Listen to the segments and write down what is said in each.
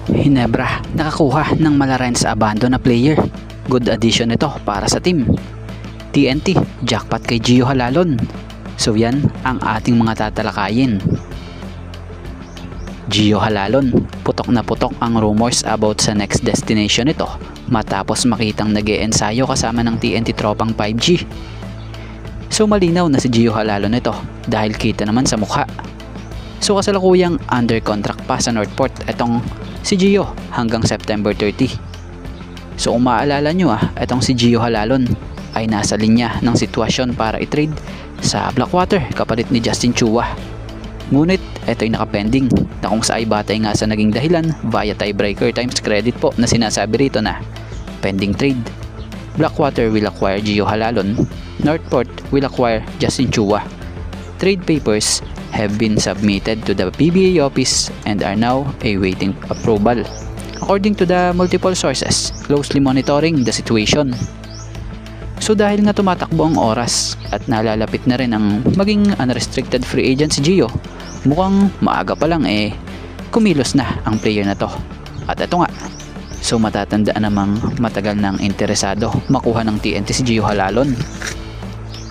Hinebra nakakuha ng Malaran sa abandon na player. Good addition ito para sa team. TNT jackpot kay Gio Halalon. So yan ang ating mga tatalakayin. Gio Halalon, putok na putok ang rumors about sa next destination nito matapos makitang nag-e-ensayo kasama ng TNT tropang 5G. So malinaw na si Gio Halalon ito dahil kita naman sa mukha. So kasalukuyang under contract pa sa Northport itong si Gio hanggang September 30. So kung maalala nyo itong si Gio Halalon ay nasa linya ng sitwasyon para i-trade sa Blackwater kapalit ni Justin Chua. Ngunit ito ay nakapending na kung sa ay batay nga sa naging dahilan via tiebreaker times credit po na sinasabi rito na pending trade. Blackwater will acquire Gio Halalon, Northport will acquire Justin Chua. Trade papers have been submitted to the PBA office and are now awaiting approval. According to the multiple sources closely monitoring the situation. So dahil nga tumatakbo ang oras at nalalapit na rin ang maging unrestricted free agent si Gio, mukhang maaga pa lang kumilos na ang player na to. At ito nga, so matatandaan namang matagal nang interesado makuha ng TNT si Gio Halalon.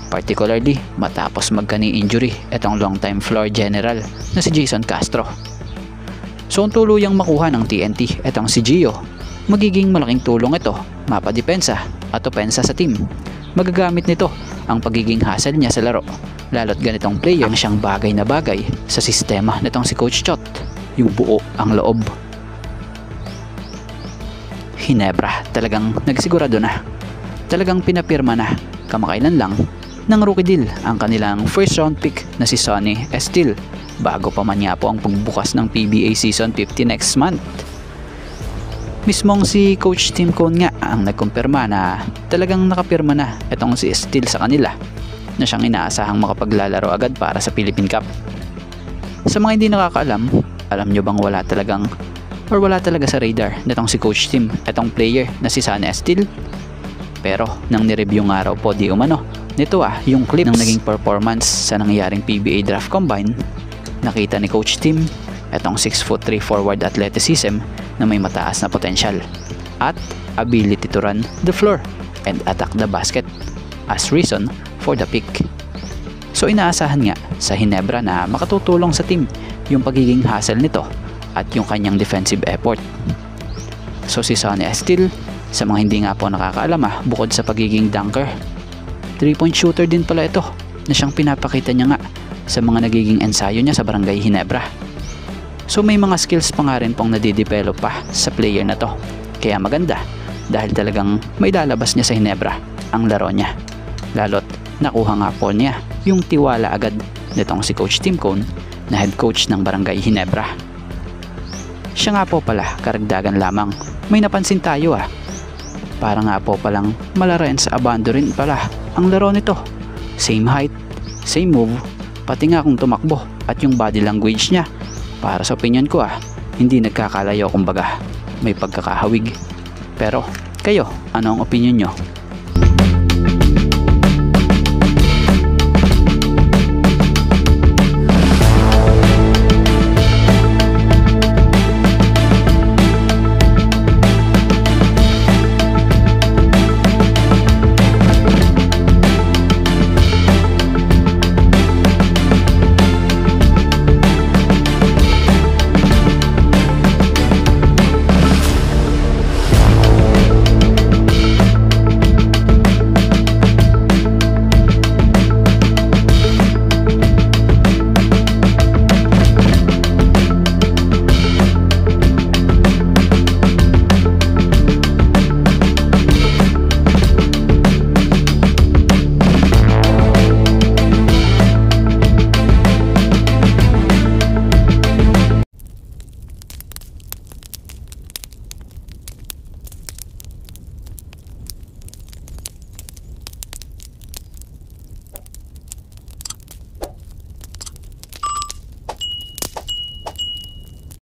Particularly matapos magka-knee injury itong long time floor general na si Jason Castro. So kung tuluyang makuha ng TNT itong si Gio, magiging malaking tulong ito mapadepensa at opensa sa team. Magagamit nito ang pagiging hassle niya sa laro, lalo't ganitong player ang siyang bagay na bagay sa sistema nitong si Coach Chot, yung buo ang loob. Hinebra talagang nagsigurado na, talagang pinapirma na kamakailan lang ng rookie deal ang kanilang first round pick na si Sonny Estil bago pa man nga po ang pagbukas ng PBA Season 50 next month. Mismong si Coach Tim Cone nga ang nagkumpirma na talagang nakapirma na itong si Estil sa kanila na siyang inaasahang makapaglalaro agad para sa Philippine Cup. Sa mga hindi nakakaalam, alam nyo bang wala talaga sa radar nitong si Coach Tim itong player na si Sonny Estil? Pero nang nireview nga raw po di umano nito yung clips ng naging performance sa nangyaring PBA Draft Combine, nakita ni Coach Tim itong 6'3" forward athleticism na may mataas na potensyal at ability to run the floor and attack the basket as reason for the pick. So inaasahan nga sa Hinebra na makatutulong sa team yung pagiging hassle nito at yung kanyang defensive effort. So si Sonny Estil, sa mga hindi nga po nakakaalam bukod sa pagiging dunker, 3-point shooter din pala ito na siyang pinapakita niya nga sa mga nagiging ensayo niya sa Barangay Hinebra. So may mga skills pa nga rin pong nadidevelop pa sa player na to. Kaya maganda dahil talagang may lalabas niya sa Hinebra ang laro niya. Lalo't nakuha nga po niya yung tiwala agad nitong si Coach Tim Cone na head coach ng Barangay Hinebra. Siya nga po pala, karagdagan lamang, may napansin tayo para nga po palang Malaran sa abando rin pala ang laro nito. Same height, same move, pati nga kung tumakbo at yung body language niya, para sa opinion ko hindi nagkakalayo, kumbaga may pagkakahawig. Pero kayo, ano ang opinion nyo?